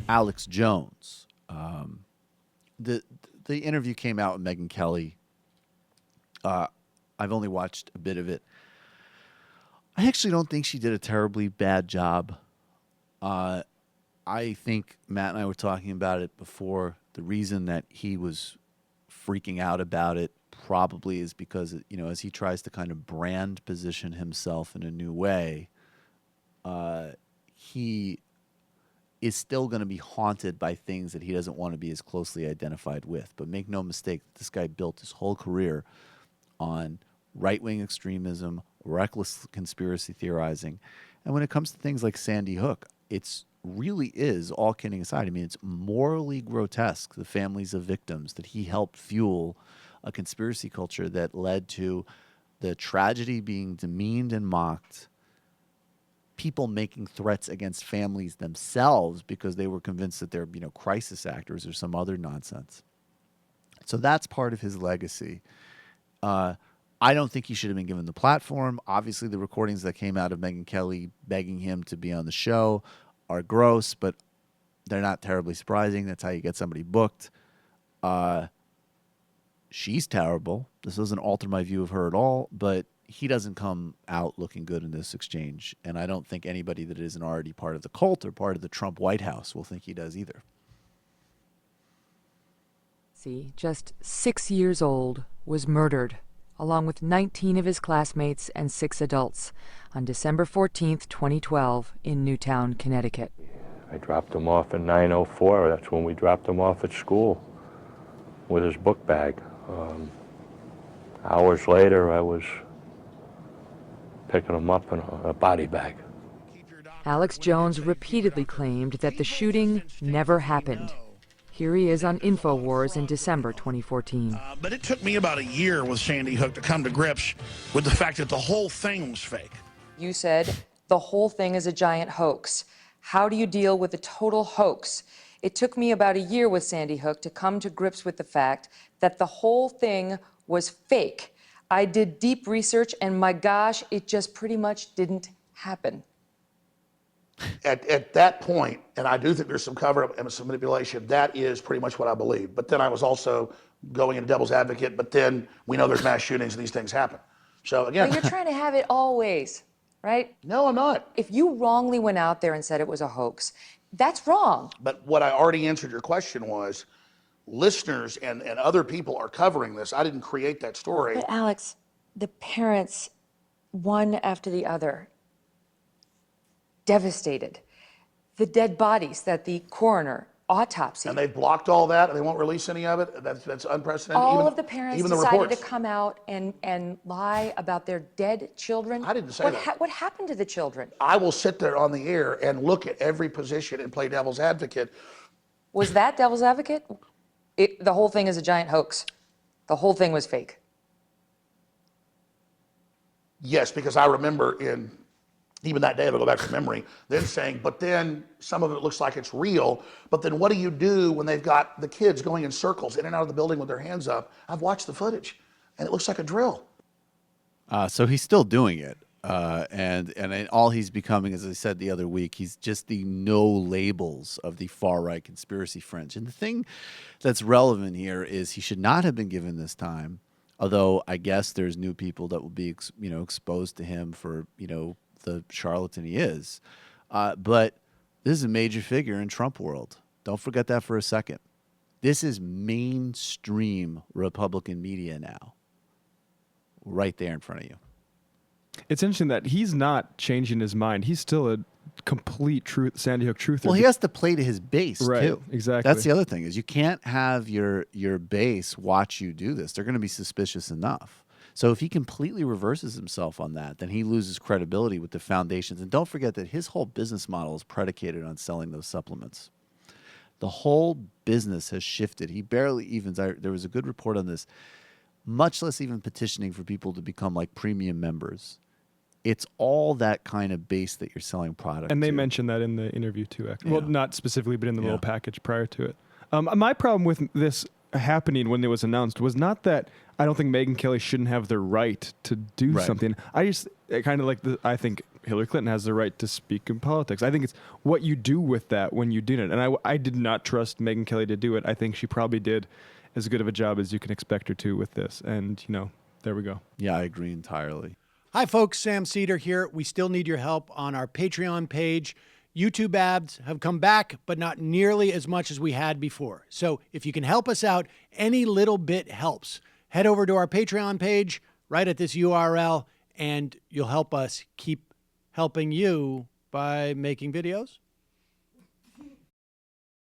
Alex Jones. The interview came out with Megyn Kelly. I've only watched a bit of it. I actually don't think she did a terribly bad job. I think Matt and I were talking about it before. The reason that he was freaking out about it probably is because, as he tries to kind of brand position himself in a new way, he is still going to be haunted by things that he doesn't want to be as closely identified with. But make no mistake, this guy built his whole career on right-wing extremism, reckless conspiracy theorizing. And when it comes to things like Sandy Hook, it's really is, all kidding aside, I mean, it's morally grotesque, the families of victims, that he helped fuel a conspiracy culture that led to the tragedy being demeaned and mocked, people making threats against families themselves because they were convinced that they're, crisis actors or some other nonsense. So that's part of his legacy. I don't think he should have been given the platform. Obviously, the recordings that came out of Megyn Kelly begging him to be on the show are gross, but they're not terribly surprising. That's how you get somebody booked. She's terrible. This doesn't alter my view of her at all, but he doesn't come out looking good in this exchange. And I don't think anybody that isn't already part of the cult or part of the Trump White House will think he does either. Just 6 years old, was murdered, along with 19 of his classmates and 6 adults, on December 14th, 2012, in Newtown, Connecticut. I dropped him off in 904. That's when we dropped him off at school with his book bag. Hours later, I was picking him up in a body bag. Alex Jones repeatedly claimed that the shooting never happened. Here he is on InfoWars in December 2014. But it took me about a year with Sandy Hook to come to grips with the fact that the whole thing was fake. You said the whole thing is a giant hoax. How do you deal with a total hoax? It took me about a year with Sandy Hook to come to grips with the fact that the whole thing was fake. I did deep research, and my gosh, it just pretty much didn't happen. At that point, and I do think there's some cover-up and some manipulation, that is pretty much what I believe. But then I was also going into devil's advocate, but then we know there's mass shootings and these things happen. So again... But you're trying to have it always, right? No, I'm not. If you wrongly went out there and said it was a hoax, that's wrong. But what I already answered your question was, listeners and other people are covering this. I didn't create that story. But Alex, the parents, one after the other, devastated. The dead bodies that the coroner autopsied. And they've blocked all that, and they won't release any of it? That's unprecedented? All even, of the parents even the decided reports. to come out and lie about their dead children. I didn't say that. What happened to the children? I will sit there on the air and look at every position and play devil's advocate. Was that devil's advocate? The whole thing is a giant hoax. The whole thing was fake. Yes, because I remember even that day, it'll go back to memory, then saying, but then some of it looks like it's real. But then what do you do when they've got the kids going in circles in and out of the building with their hands up? I've watched the footage, and it looks like a drill. So he's still doing it. And all he's becoming, as I said the other week, he's just the no labels of the far-right conspiracy fringe. And the thing that's relevant here is he should not have been given this time, although I guess there's new people that will be exposed to him for, the charlatan he is. But this is a major figure in Trump world. Don't forget that for a second. This is mainstream Republican media now, right there in front of you. It's interesting that he's not changing his mind. He's still a complete Sandy Hook truther. Well, he has to play to his base, right, too. Exactly. That's the other thing, is you can't have your base watch you do this. They're going to be suspicious enough. So if he completely reverses himself on that, then he loses credibility with the foundations. And don't forget that his whole business model is predicated on selling those supplements. The whole business has shifted. He barely even, there was a good report on this, much less even petitioning for people to become like premium members. It's all that kind of base that you're selling product And they to. mentioned that in the interview too. Actually. Yeah. Well, not specifically, but in the little package prior to it. My problem with this happening when it was announced was not that I don't think Megyn Kelly shouldn't have the right to do Right. something. I kind of like I think Hillary Clinton has the right to speak in politics. I think it's what you do with that when you did it. And I did not trust Megyn Kelly to do it. I think she probably did as good of a job as you can expect her to with this. And, there we go. Yeah, I agree entirely. Hi, folks. Sam Seder here. We still need your help on our Patreon page. YouTube ads have come back, but not nearly as much as we had before. So if you can help us out, any little bit helps. Head over to our Patreon page right at this URL, and you'll help us keep helping you by making videos